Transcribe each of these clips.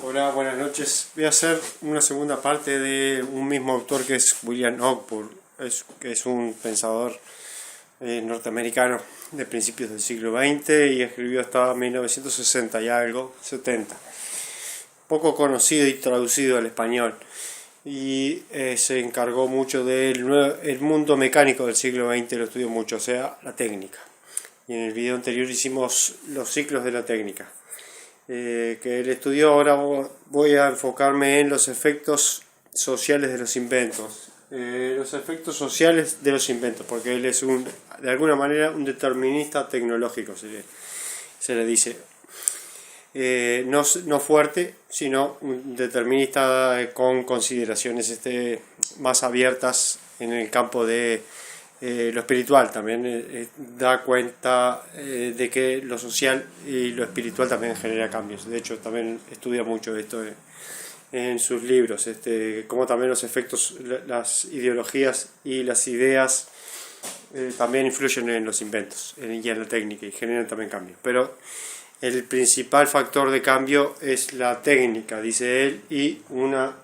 Hola, buenas noches. Voy a hacer una segunda parte de un mismo autor que es William Ogburn, que es un pensador norteamericano de principios del siglo XX y escribió hasta 1960 y algo, 70. Poco conocido y traducido al español. Y se encargó mucho del mundo mecánico del siglo XX, lo estudió mucho, o sea, la técnica. Y en el video anterior hicimos los ciclos de la técnica. Que él estudió. Ahora voy a enfocarme en los efectos sociales de los inventos. Los efectos sociales de los inventos, porque él es de alguna manera un determinista tecnológico, se le dice. No fuerte, sino un determinista con consideraciones más abiertas en el campo de lo espiritual. También da cuenta de que lo social y lo espiritual también genera cambios. De hecho, también estudia mucho esto en sus libros, como también los efectos, las ideologías y las ideas también influyen en los inventos y en la técnica y generan también cambios. Pero el principal factor de cambio es la técnica, dice él, y una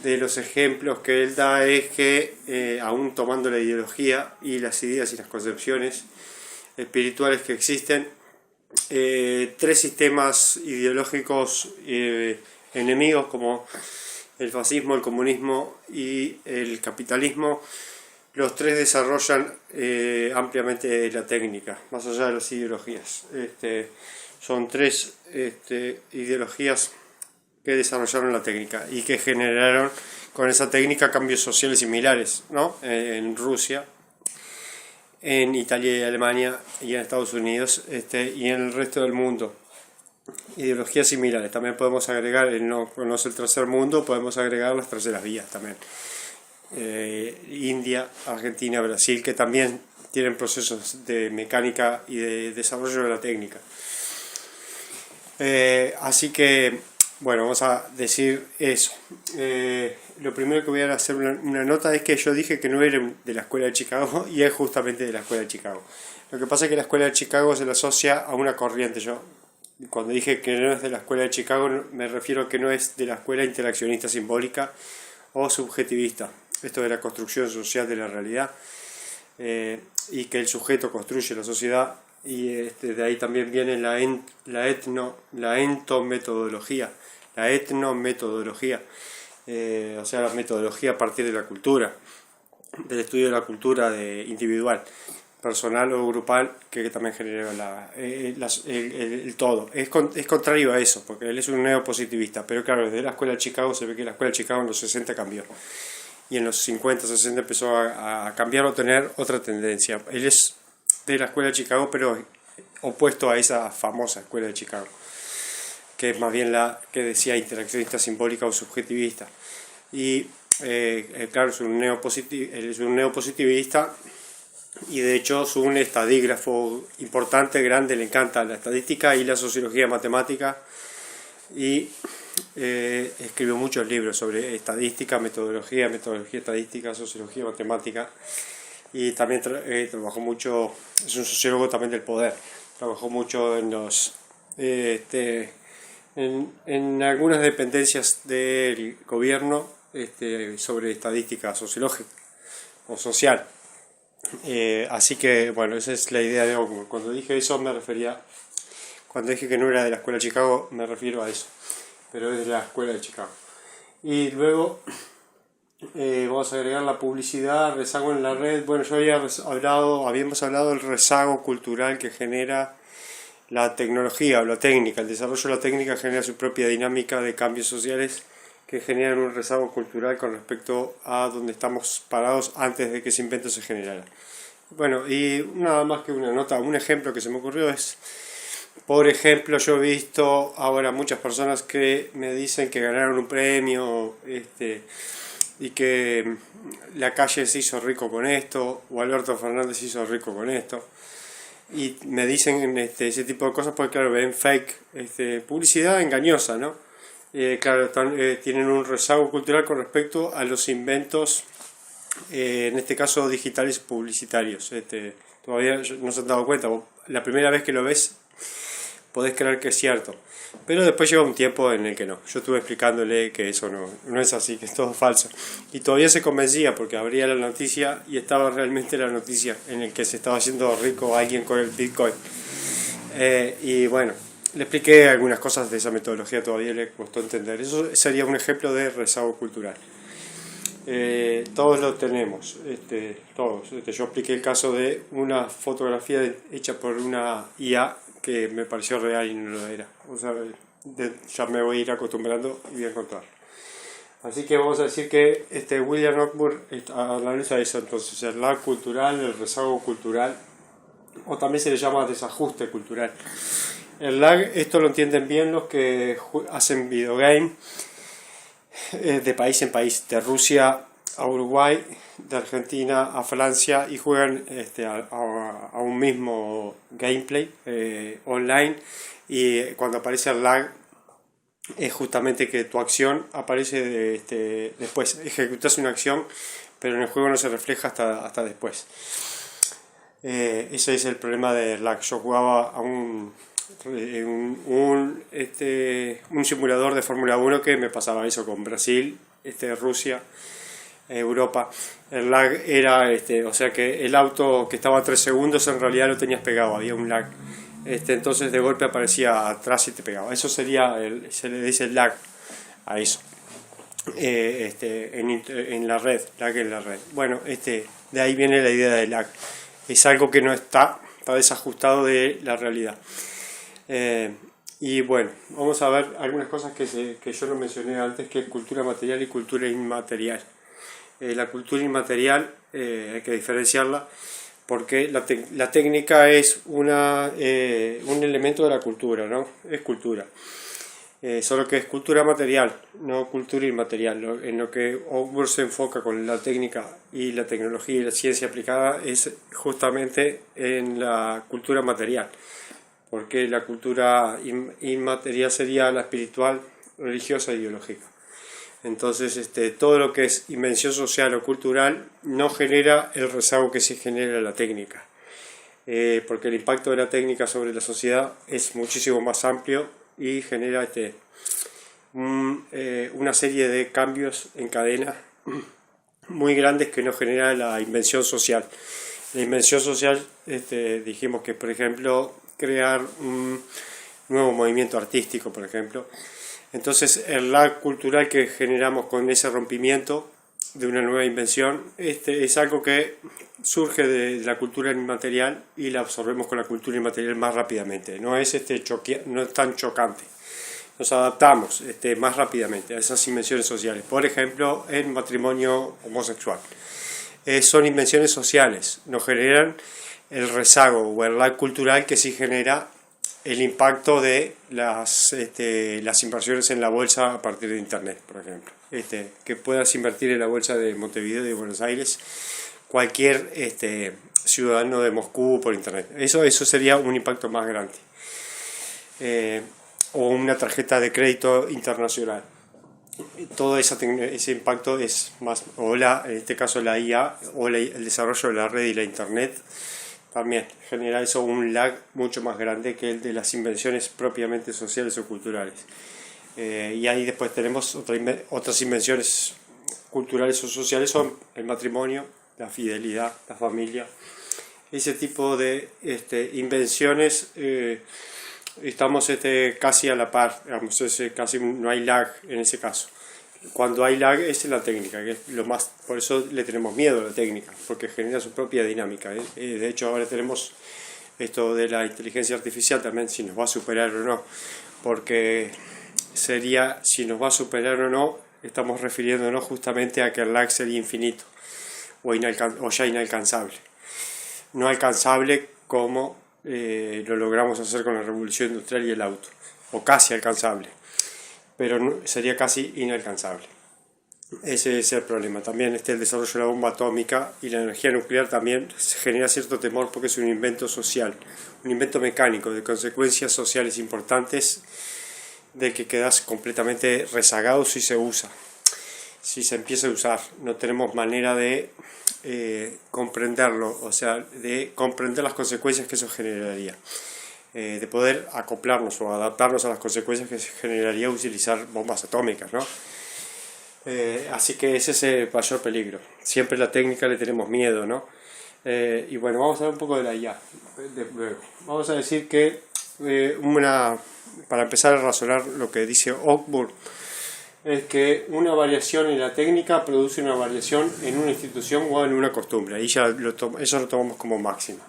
de los ejemplos que él da es que, aún tomando la ideología y las ideas y las concepciones espirituales que existen, tres sistemas ideológicos enemigos como el fascismo, el comunismo y el capitalismo, los tres desarrollan ampliamente la técnica, más allá de las ideologías. Son tres ideologías que desarrollaron la técnica y que generaron con esa técnica cambios sociales similares, ¿no? En Rusia, en Italia y Alemania y en Estados Unidos, y en el resto del mundo. Ideologías similares. También podemos agregar, no conoce el tercer mundo, podemos agregar las terceras vías también. India, Argentina, Brasil, que también tienen procesos de mecánica y de desarrollo de la técnica. Así que, bueno, vamos a decir eso. Lo primero que voy a hacer una nota es que yo dije que no era de la escuela de Chicago y es justamente de la escuela de Chicago. Lo que pasa es que la escuela de Chicago se le asocia a una corriente. Yo, cuando dije que no es de la escuela de Chicago, me refiero a que no es de la escuela interaccionista simbólica o subjetivista. Esto de la construcción social de la realidad, y que el sujeto construye la sociedad. Y de ahí también viene la entometodología, o sea, la metodología a partir de la cultura, del estudio de la cultura individual, personal o grupal, que también genera el todo. Es contrario a eso, porque él es un neopositivista, pero claro, desde la escuela de Chicago se ve que la escuela de Chicago en los 60 cambió. Y en los 50, 60 empezó a cambiar o tener otra tendencia. Él es de la escuela de Chicago, pero opuesto a esa famosa escuela de Chicago, que es más bien la que decía interaccionista simbólica o subjetivista. Y claro, él es un neopositivista y de hecho es un estadígrafo importante, grande, le encanta la estadística y la sociología matemática, y escribió muchos libros sobre estadística, metodología estadística, sociología matemática. Y también trabajó mucho, es un sociólogo también del poder, trabajó mucho en algunas dependencias del gobierno, sobre estadística sociológica o social. Así que bueno, esa es la idea de Ogburn. Cuando dije eso cuando dije que no era de la escuela de Chicago, me refiero a eso, pero es de la escuela de Chicago. Y luego vamos a agregar la publicidad, rezago en la red. Bueno, habíamos hablado del rezago cultural que genera la tecnología o la técnica. El desarrollo de la técnica genera su propia dinámica de cambios sociales que generan un rezago cultural con respecto a donde estamos parados antes de que ese invento se generara. Bueno, y nada más que una nota, un ejemplo que se me ocurrió es, por ejemplo, yo he visto ahora muchas personas que me dicen que ganaron un premio, y que la calle se hizo rico con esto, o Alberto Fernández se hizo rico con esto, y me dicen ese tipo de cosas porque claro, ven fake, publicidad engañosa, ¿no? Claro, tienen un rezago cultural con respecto a los inventos, en este caso digitales publicitarios. Todavía no se han dado cuenta, la primera vez que lo ves podés creer que es cierto, pero después llega un tiempo en el que no. Yo estuve explicándole que eso no es así, que es todo falso, y todavía se convencía porque abría la noticia y estaba realmente la noticia en el que se estaba haciendo rico alguien con el Bitcoin. Y bueno, le expliqué algunas cosas de esa metodología, todavía le costó entender. Eso sería un ejemplo de rezago cultural. Todos lo tenemos, todos. Yo expliqué el caso de una fotografía hecha por una IA que me pareció real y no lo era. O sea, ya me voy a ir acostumbrando y voy a encontrar. Así que vamos a decir que William Rockburn analiza eso, entonces el lag cultural, el rezago cultural, o también se le llama desajuste cultural. El lag, esto lo entienden bien los que hacen videogame de país en país, de Rusia a Uruguay, de Argentina a Francia, y juegan a un mismo gameplay online, y cuando aparece el lag es justamente que tu acción aparece después, ejecutas una acción pero en el juego no se refleja hasta después. Ese es el problema del lag. Yo jugaba a un simulador de Fórmula 1 que me pasaba eso con Brasil, Rusia, Europa. El lag era, o sea que el auto que estaba a 3 segundos en realidad lo tenías pegado, había un lag. Entonces de golpe aparecía atrás y te pegaba. Eso sería, se le dice lag a eso. En la red, lag en la red. Bueno, de ahí viene la idea de lag. Es algo que no está desajustado de la realidad. Y bueno, vamos a ver algunas cosas que yo no mencioné antes, que es cultura material y cultura inmaterial. La cultura inmaterial hay que diferenciarla porque la técnica es un elemento de la cultura, ¿no? Es cultura. Solo que es cultura material, no cultura inmaterial. En lo que Rockburn se enfoca con la técnica y la tecnología y la ciencia aplicada es justamente en la cultura material, porque la cultura inmaterial sería la espiritual, religiosa y biológica. Entonces, todo lo que es invención social o cultural no genera el rezago que se genera en la técnica, porque el impacto de la técnica sobre la sociedad es muchísimo más amplio y genera una serie de cambios en cadena muy grandes que no genera la invención social. La invención social, dijimos que, por ejemplo, crear un nuevo movimiento artístico, por ejemplo. Entonces, el lag cultural que generamos con ese rompimiento de una nueva invención es algo que surge de la cultura inmaterial y la absorbemos con la cultura inmaterial más rápidamente. No es, no es tan chocante. Nos adaptamos más rápidamente a esas invenciones sociales. Por ejemplo, el matrimonio homosexual. Son invenciones sociales, no generan el rezago o el lag cultural que sí genera el impacto de las inversiones en la bolsa a partir de Internet, por ejemplo. Que puedas invertir en la bolsa de Montevideo y de Buenos Aires cualquier ciudadano de Moscú por Internet. Eso sería un impacto más grande. O una tarjeta de crédito internacional. Todo ese impacto es más, en este caso la IA, o el desarrollo de la red y la Internet, también genera eso un lag mucho más grande que el de las invenciones propiamente sociales o culturales. Y ahí después tenemos otras invenciones culturales o sociales, son el matrimonio, la fidelidad, la familia. Ese tipo de invenciones estamos casi a la par, digamos, casi no hay lag en ese caso. Cuando hay lag es en la técnica, que es lo más, por eso le tenemos miedo a la técnica, porque genera su propia dinámica. De hecho, ahora tenemos esto de la inteligencia artificial también, si nos va a superar o no, porque sería, si nos va a superar o no, estamos refiriéndonos justamente a que el lag sería infinito o ya inalcanzable. No alcanzable como lo logramos hacer con la revolución industrial y el auto, o casi alcanzable, pero sería casi inalcanzable. Ese es el problema. También el desarrollo de la bomba atómica y la energía nuclear también genera cierto temor porque es un invento social, un invento mecánico de consecuencias sociales importantes del que quedas completamente rezagado si se usa. Si se empieza a usar, no tenemos manera de comprenderlo, o sea, de comprender las consecuencias que eso generaría. de poder acoplarnos o adaptarnos a las consecuencias que se generaría utilizar bombas atómicas, ¿no? Así que ese es el mayor peligro. Siempre la técnica le tenemos miedo, ¿no? Y bueno, vamos a hablar un poco de la IA. Vamos a decir que para empezar a razonar lo que dice Oakburn, es que una variación en la técnica produce una variación en una institución o en una costumbre. Ahí ya eso lo tomamos como máximo.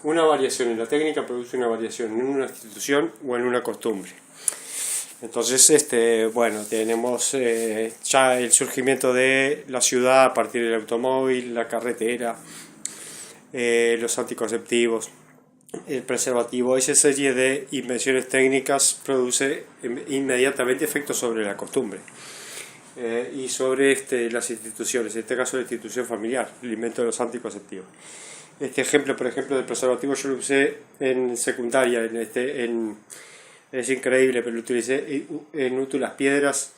Una variación en la técnica produce una variación en una institución o en una costumbre. Entonces, bueno, tenemos ya el surgimiento de la ciudad a partir del automóvil, la carretera, los anticonceptivos, el preservativo. Esa serie de invenciones técnicas produce inmediatamente efectos sobre la costumbre y sobre las instituciones, en este caso la institución familiar, el invento de los anticonceptivos. Este ejemplo, por ejemplo, del preservativo yo lo usé en secundaria, es increíble, pero lo utilicé en Útulas Piedras,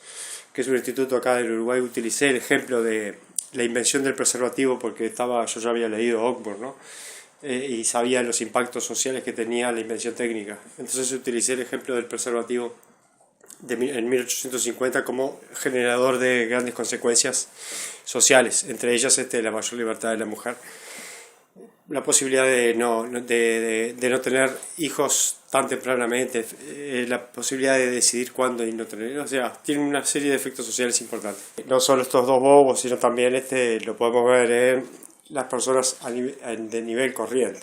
que es un instituto acá del Uruguay. Utilicé el ejemplo de la invención del preservativo porque yo ya había leído Oakburn, ¿no? Y sabía los impactos sociales que tenía la invención técnica. Entonces utilicé el ejemplo del preservativo en 1850 como generador de grandes consecuencias sociales, entre ellas la mayor libertad de la mujer, la posibilidad de no tener hijos tan tempranamente, la posibilidad de decidir cuándo y no tener, o sea, tiene una serie de efectos sociales importantes. No solo estos dos bobos, sino también lo podemos ver en las personas de nivel corriente,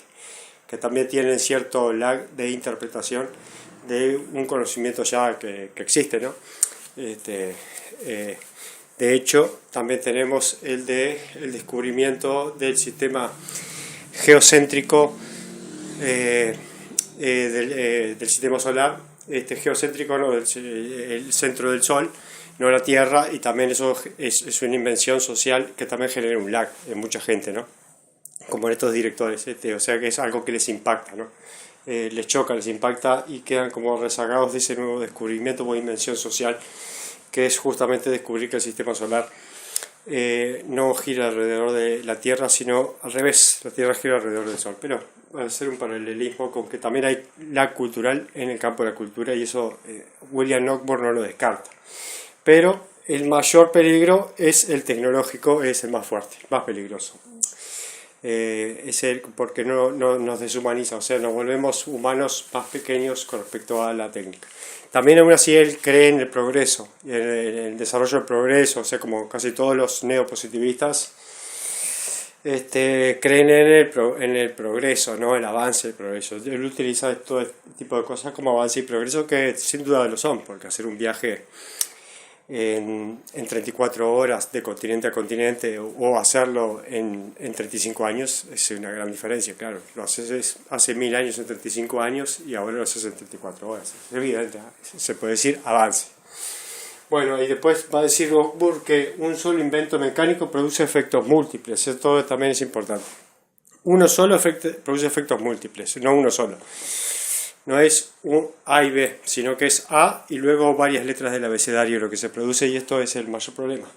que también tienen cierto lag de interpretación de un conocimiento ya que existe, ¿no? De hecho, también tenemos el descubrimiento del sistema geocéntrico del sistema solar, geocéntrico, ¿no? El centro del Sol, no la Tierra, y también eso es una invención social que también genera un lag en mucha gente, ¿no? Como en estos directores, o sea que es algo que les impacta, ¿no? Les choca, les impacta y quedan como rezagados de ese nuevo descubrimiento o invención social, que es justamente descubrir que el sistema solar no gira alrededor de la Tierra, sino al revés, la Tierra gira alrededor del Sol. Pero va a ser un paralelismo con que también hay lag cultural en el campo de la cultura, y eso William Oakburn no lo descarta. Pero el mayor peligro es el tecnológico, es el más fuerte, más peligroso. Porque no nos deshumaniza, o sea, nos volvemos humanos más pequeños con respecto a la técnica. También aún así él cree en el progreso, en el desarrollo del progreso, o sea, como casi todos los neopositivistas creen en el progreso, ¿no? El avance del progreso. Él utiliza todo este tipo de cosas como avance y progreso, que sin duda lo son, porque hacer un viaje en 34 horas de continente a continente o hacerlo en 35 años es una gran diferencia, claro. Lo haces hace 1000 años en 35 años y ahora lo haces en 34 horas. Es evidente, se puede decir avance. Bueno, y después va a decir Oakburn que un solo invento mecánico produce efectos múltiples. Esto también es importante. Uno solo produce efectos múltiples, no uno solo. No es un A y B, sino que es A y luego varias letras del abecedario lo que se produce, y esto es el mayor problema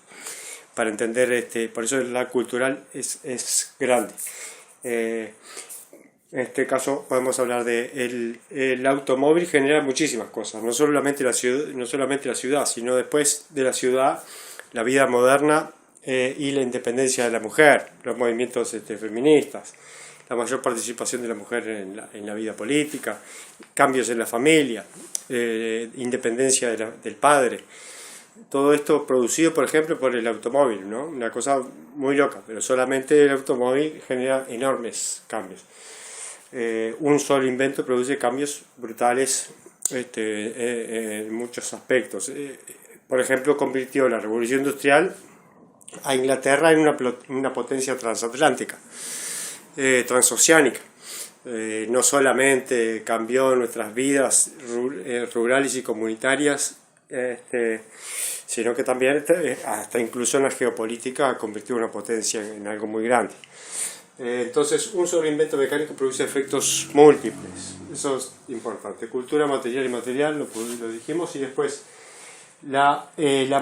para entender, por eso la cultural es grande. En este caso podemos hablar de el automóvil genera muchísimas cosas, no solamente la ciudad, sino después de la ciudad, la vida moderna y la independencia de la mujer, los movimientos feministas, la mayor participación de la mujer en la vida política, cambios en la familia, independencia del padre. Todo esto producido, por ejemplo, por el automóvil, ¿no? Una cosa muy loca, pero solamente el automóvil genera enormes cambios. Un solo invento produce cambios brutales en muchos aspectos. Por ejemplo, convirtió la revolución industrial a Inglaterra en una potencia transatlántica. Transoceánica. No solamente cambió nuestras vidas rurales y comunitarias, sino que también hasta incluso en la geopolítica convirtió una potencia en algo muy grande. Entonces, un solo invento mecánico produce efectos múltiples. Eso es importante. Cultura material y inmaterial, lo dijimos, y después la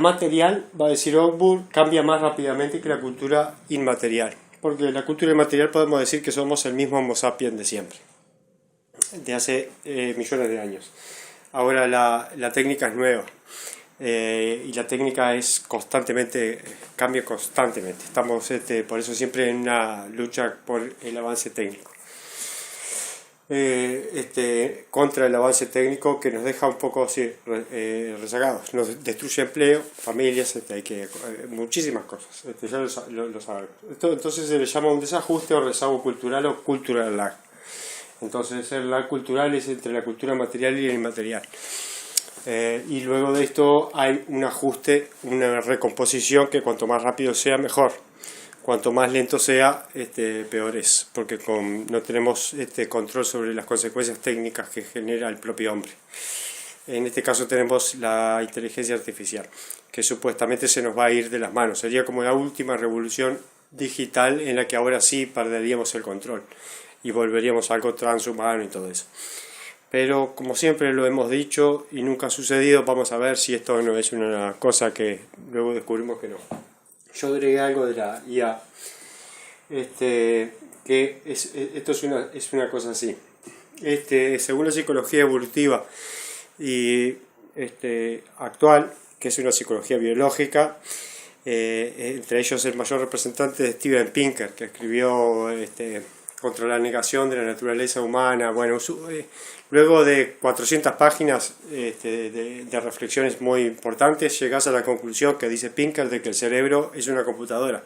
material, va a decir Oakburn, cambia más rápidamente que la cultura inmaterial. Porque la cultura inmaterial podemos decir que somos el mismo Homo sapiens de siempre. de hace millones de años. Ahora la técnica es nueva. Y la técnica es constantemente, cambia constantemente. Estamos por eso siempre en una lucha por el avance técnico. Contra el avance técnico que nos deja un poco así, rezagados, nos destruye empleo, familias, muchísimas cosas, ya lo sabemos. Entonces se le llama un desajuste o rezago cultural o cultural lag. Entonces el lag cultural es entre la cultura material y el inmaterial. Y luego de esto hay un ajuste, una recomposición que cuanto más rápido sea mejor. Cuanto más lento sea, peor es, porque no tenemos control sobre las consecuencias técnicas que genera el propio hombre. En este caso tenemos la inteligencia artificial, que supuestamente se nos va a ir de las manos. Sería como la última revolución digital en la que ahora sí perderíamos el control y volveríamos a algo transhumano y todo eso. Pero como siempre lo hemos dicho y nunca ha sucedido, vamos a ver si esto no es una cosa que luego descubrimos que no. Yo agregué algo de la IA, que esto es una cosa así. Según la psicología evolutiva y actual, que es una psicología biológica, entre ellos el mayor representante es Steven Pinker, que escribió contra la negación de la naturaleza humana. Bueno, luego de 400 páginas de reflexiones muy importantes, llegas a la conclusión que dice Pinker de que el cerebro es una computadora,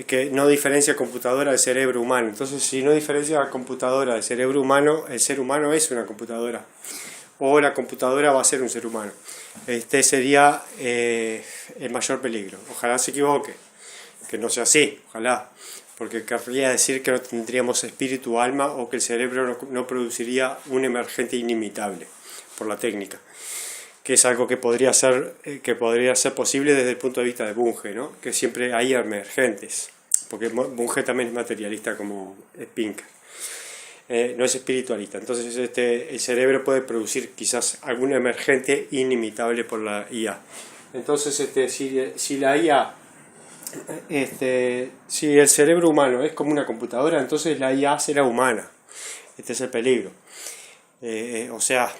que no diferencia computadora del cerebro humano. Entonces, si no diferencia la computadora del cerebro humano, el ser humano es una computadora, o la computadora va a ser un ser humano. Este sería el mayor peligro. Ojalá se equivoque, que no sea así, ojalá, porque querría decir que no tendríamos espíritu o alma, o que el cerebro no produciría un emergente inimitable por la técnica, que es algo que podría ser posible desde el punto de vista de Bunge, ¿no? Que siempre hay emergentes, porque Bunge también es materialista como Pinker, no es espiritualista. Entonces el cerebro puede producir quizás algún emergente inimitable por la IA. Entonces si la IA, si el cerebro humano es como una computadora, entonces la IA será humana. Este es el peligro. O sea,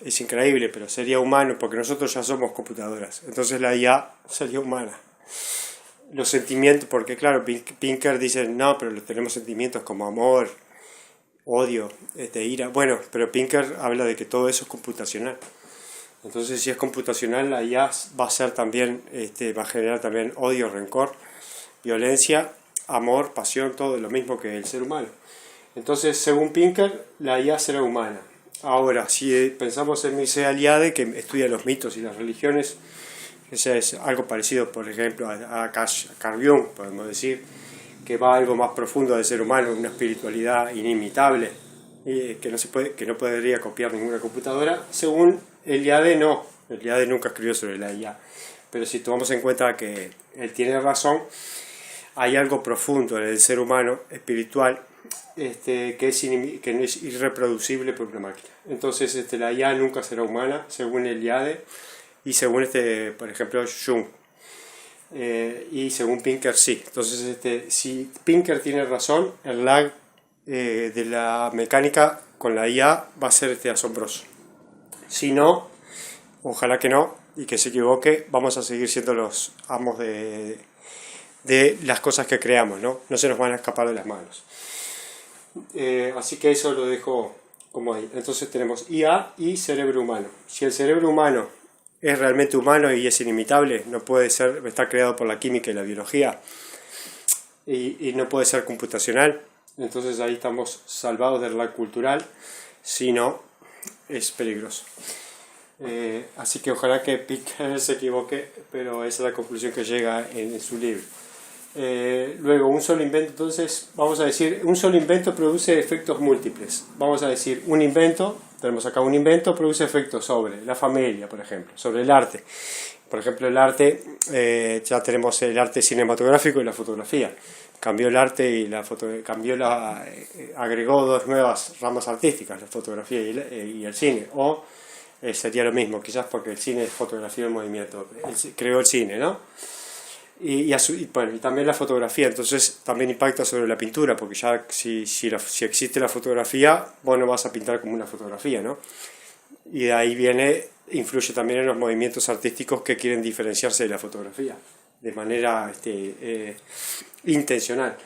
es increíble, pero sería humano, porque nosotros ya somos computadoras. Entonces la IA sería humana. Los sentimientos, porque claro, Pinker dice, no, pero tenemos sentimientos como amor, odio, ira. Bueno, pero Pinker habla de que todo eso es computacional. Entonces, si es computacional, la IA va a ser también, va a generar también odio, rencor, violencia, amor, pasión, todo lo mismo que el ser humano. Entonces, según Pinker, la IA será humana. Ahora, si pensamos en Mircea Eliade, que estudia los mitos y las religiones, ese es algo parecido, por ejemplo, a Carl Jung, podemos decir, que va a algo más profundo del ser humano, una espiritualidad inimitable, que no podría copiar ninguna computadora. Según Eliade, no. Eliade nunca escribió sobre la IA. Pero si tomamos en cuenta que él tiene razón, hay algo profundo en el ser humano, espiritual, que no es irreproducible por una máquina. Entonces la IA nunca será humana, según Eliade, y según por ejemplo, Jung. Y según Pinker sí. Entonces si Pinker tiene razón, el lag de la mecánica con la IA va a ser asombroso. Si no, ojalá que no, y que se equivoque, vamos a seguir siendo los amos de las cosas que creamos, ¿no? No se nos van a escapar de las manos. Así que eso lo dejo como ahí. Entonces tenemos IA y cerebro humano. Si el cerebro humano es realmente humano y es inimitable, no puede ser, está creado por la química y la biología, y no puede ser computacional, entonces ahí estamos salvados del lag cultural. Si no, es peligroso. Así que ojalá que Pinker se equivoque, pero esa es la conclusión que llega en su libro. Luego, un solo invento, entonces vamos a decir, un solo invento produce efectos múltiples. Vamos a decir, un invento, tenemos acá un invento, produce efectos sobre la familia, por ejemplo, sobre el arte. Por ejemplo, el arte, ya tenemos el arte cinematográfico y la fotografía. Cambió el arte y agregó dos nuevas ramas artísticas, la fotografía y el cine. O sería lo mismo, quizás porque el cine es fotografía en movimiento, creó el cine, ¿no? bueno, y también la fotografía, entonces también impacta sobre la pintura, porque ya si existe la fotografía, vos no vas a pintar como una fotografía, ¿no? Y de ahí influye también en los movimientos artísticos que quieren diferenciarse de la fotografía, de manera intencional.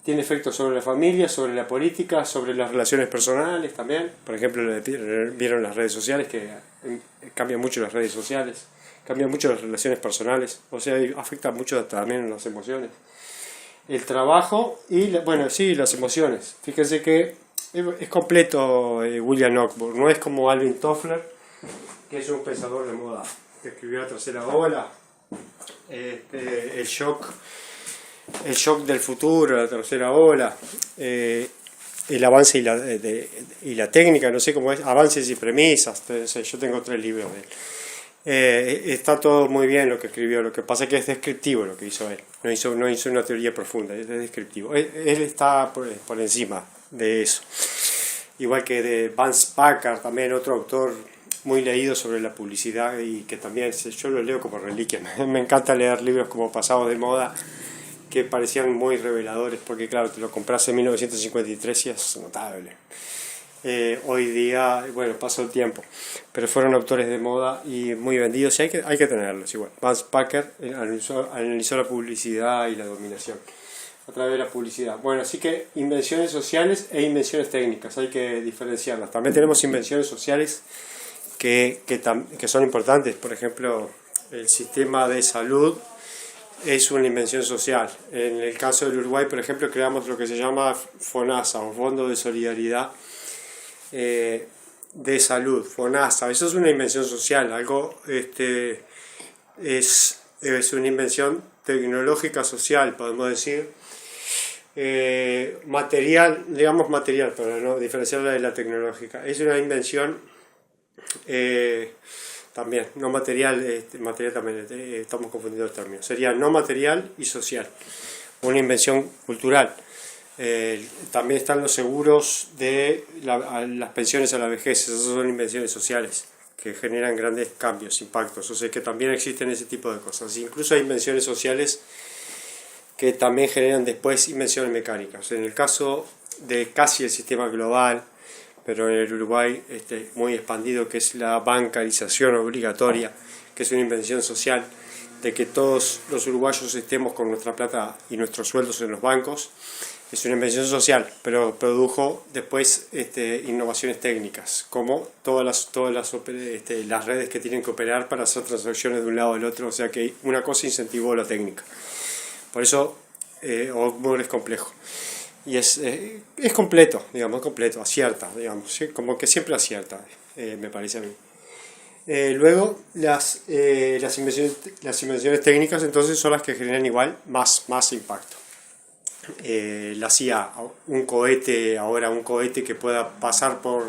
Tiene efectos sobre la familia, sobre la política, sobre las relaciones personales también. Por ejemplo, vieron las redes sociales, que cambian mucho las redes sociales, cambian mucho las relaciones personales, o sea, afecta mucho también las emociones. El trabajo y, bueno, sí, las emociones. Fíjense que es completo William Knockburn, no es como Alvin Toffler, que es un pensador de moda, que escribió La tercera ola, el shock del futuro, la tercera ola, el avance y la técnica, no sé cómo es, avances y premisas, yo tengo 3 libros de él. Está todo muy bien lo que escribió, lo que pasa es que es descriptivo lo que hizo él, no hizo una teoría profunda, es descriptivo. Él está por encima de eso. Igual que de Vance Packard, también otro autor muy leído sobre la publicidad y que también yo lo leo como reliquia. Me encanta leer libros como pasados de moda que parecían muy reveladores, porque claro, te lo compras en 1953 y es notable. Hoy día, bueno, pasó el tiempo, pero fueron autores de moda y muy vendidos, y hay que tenerlos igual. Vance Packard analizó la publicidad y la dominación a través de la publicidad. Bueno, así que invenciones sociales e invenciones técnicas, hay que diferenciarlas. También tenemos invenciones sociales que son importantes, por ejemplo, el sistema de salud es una invención social. En el caso del Uruguay, por ejemplo, creamos lo que se llama FONASA, o Fondo de Solidaridad de Salud, FONASA. Eso es una invención social, algo es una invención tecnológica social, podemos decir, material, digamos material, para no diferenciarla de la tecnológica. Es una invención también, no material, material también, estamos confundiendo los términos. Sería no material y social, una invención cultural. También están los seguros de las pensiones a la vejez, esas son invenciones sociales que generan grandes cambios, impactos, o sea que también existen ese tipo de cosas. Incluso hay invenciones sociales que también generan después invenciones mecánicas. En el caso de casi el sistema global, pero en el Uruguay muy expandido, que es la bancarización obligatoria, que es una invención social, de que todos los uruguayos estemos con nuestra plata y nuestros sueldos en los bancos. Es una invención social, pero produjo después innovaciones técnicas, como todas las redes que tienen que operar para hacer transacciones de un lado al otro, o sea que una cosa incentivó la técnica. Por eso Ogmore es complejo. Y es completo, digamos, completo, acierta, digamos, ¿sí? Como que siempre acierta, me parece a mí. Luego, las invenciones técnicas entonces son las que generan igual más impacto. La CIA, un cohete que pueda pasar por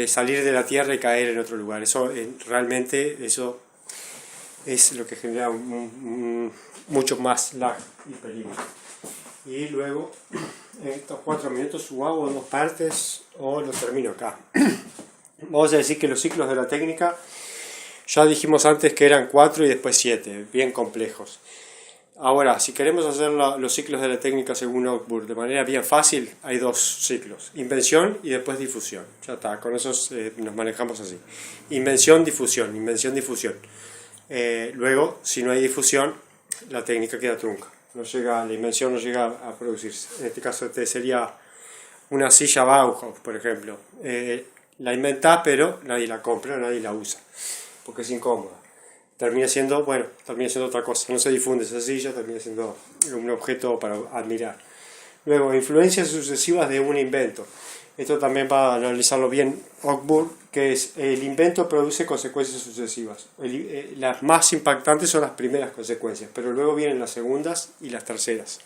salir de la Tierra y caer en otro lugar, realmente eso es lo que genera mucho más lag y peligro. Y luego, en estos 4 minutos, o hago 2 partes o lo termino acá. Vamos a decir que los ciclos de la técnica, ya dijimos antes que eran 4 y después 7, bien complejos. Ahora, si queremos hacer los ciclos de la técnica según Ogmore de manera bien fácil, hay 2 ciclos, invención y después difusión. Ya está, con esos nos manejamos así. Invención, difusión, invención, difusión. Luego, si no hay difusión, la técnica queda trunca. La invención no llega a producirse. En este caso sería una silla Bauhaus, por ejemplo. La inventás, pero nadie la compra, nadie la usa, porque es incómoda. Termina siendo otra cosa. No se difunde esa silla, termina siendo un objeto para admirar. Luego, influencias sucesivas de un invento. Esto también va a analizarlo bien Ogmore, que es el invento produce consecuencias sucesivas. Las más impactantes son las primeras consecuencias, pero luego vienen las segundas y las terceras.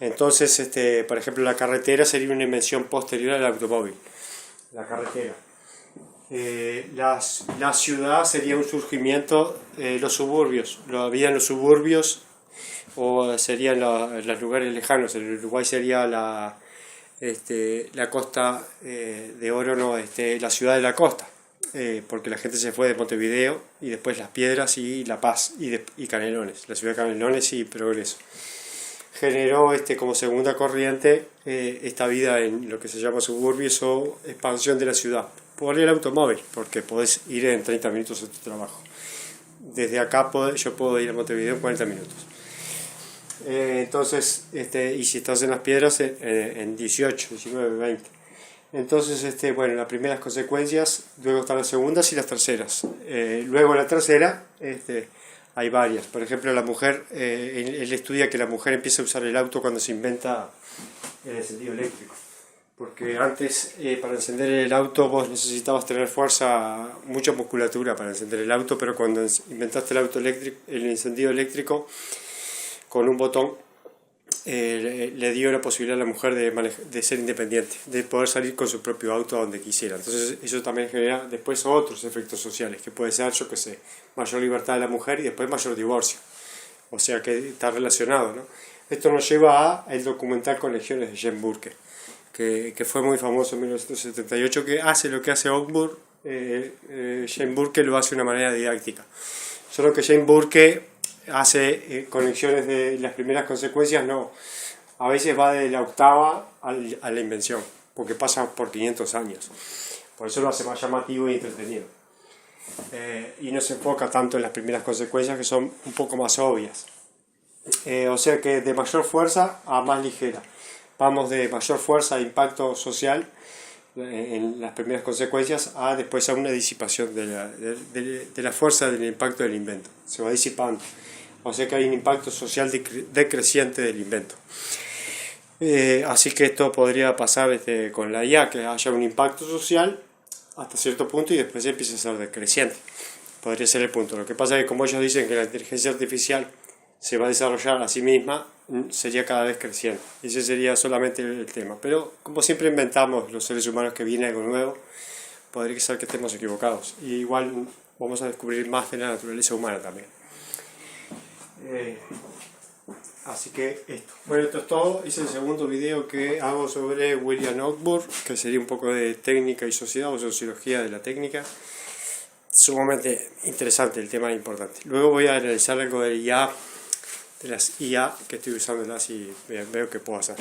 Entonces, por ejemplo, la carretera sería una invención posterior al automóvil. La carretera. La ciudad sería un surgimiento, los suburbios. La vida en los suburbios o serían los lugares lejanos. En Uruguay sería la costa de Oro, no, la ciudad de la costa, porque la gente se fue de Montevideo, y después Las Piedras y La Paz y Canelones, la ciudad de Canelones y Progreso. Generó como segunda corriente esta vida en lo que se llama suburbios o expansión de la ciudad por el automóvil, porque podés ir en 30 minutos a tu trabajo. Desde acá yo puedo ir a Montevideo en 40 minutos. Entonces, y si estás en Las Piedras en 18, 19, 20. Entonces, bueno, las primeras consecuencias, luego están las segundas y las terceras. Luego la tercera, hay varias. Por ejemplo, la mujer, él estudia que la mujer empieza a usar el auto cuando se inventa el encendido eléctrico. Porque antes, para encender el auto, vos necesitabas tener fuerza, mucha musculatura para encender el auto, pero cuando inventaste el encendido eléctrico, con un botón, le dio la posibilidad a la mujer de ser independiente, de poder salir con su propio auto a donde quisiera. Entonces eso también genera después otros efectos sociales, que puede ser, yo qué sé, mayor libertad de la mujer y después mayor divorcio. O sea que está relacionado, ¿no? Esto nos lleva a el documental Conexiones de Jane Burke, que fue muy famoso en 1978, que hace lo que hace Oakburn. Jane Burke lo hace de una manera didáctica. Solo que Jane Burke hace conexiones de las primeras consecuencias, no. A veces va de la octava a la invención, porque pasa por 500 años. Por eso lo hace más llamativo y entretenido. Y no se enfoca tanto en las primeras consecuencias, que son un poco más obvias. O sea que de mayor fuerza a más ligera. Vamos de mayor fuerza a impacto social en las primeras consecuencias a después a una disipación de la fuerza del impacto del invento. Se va disipando. O sea que hay un impacto social decreciente del invento. Así que esto podría pasar con la IA, que haya un impacto social hasta cierto punto y después empieza a ser decreciente. Podría ser el punto. Lo que pasa es que como ellos dicen que la inteligencia artificial se va a desarrollar a sí misma, sería cada vez creciente. Ese sería solamente el tema. Pero como siempre inventamos los seres humanos que viene algo nuevo, podría ser que estemos equivocados. Y igual vamos a descubrir más de la naturaleza humana también. Así que esto. Bueno, esto es todo. Es el segundo video que hago sobre William Oakburn, que sería un poco de técnica y sociedad o sociología de la técnica. Sumamente interesante, el tema es importante. Luego voy a analizar algo de IA, de las IA que estoy usándolas y veo qué puedo hacer.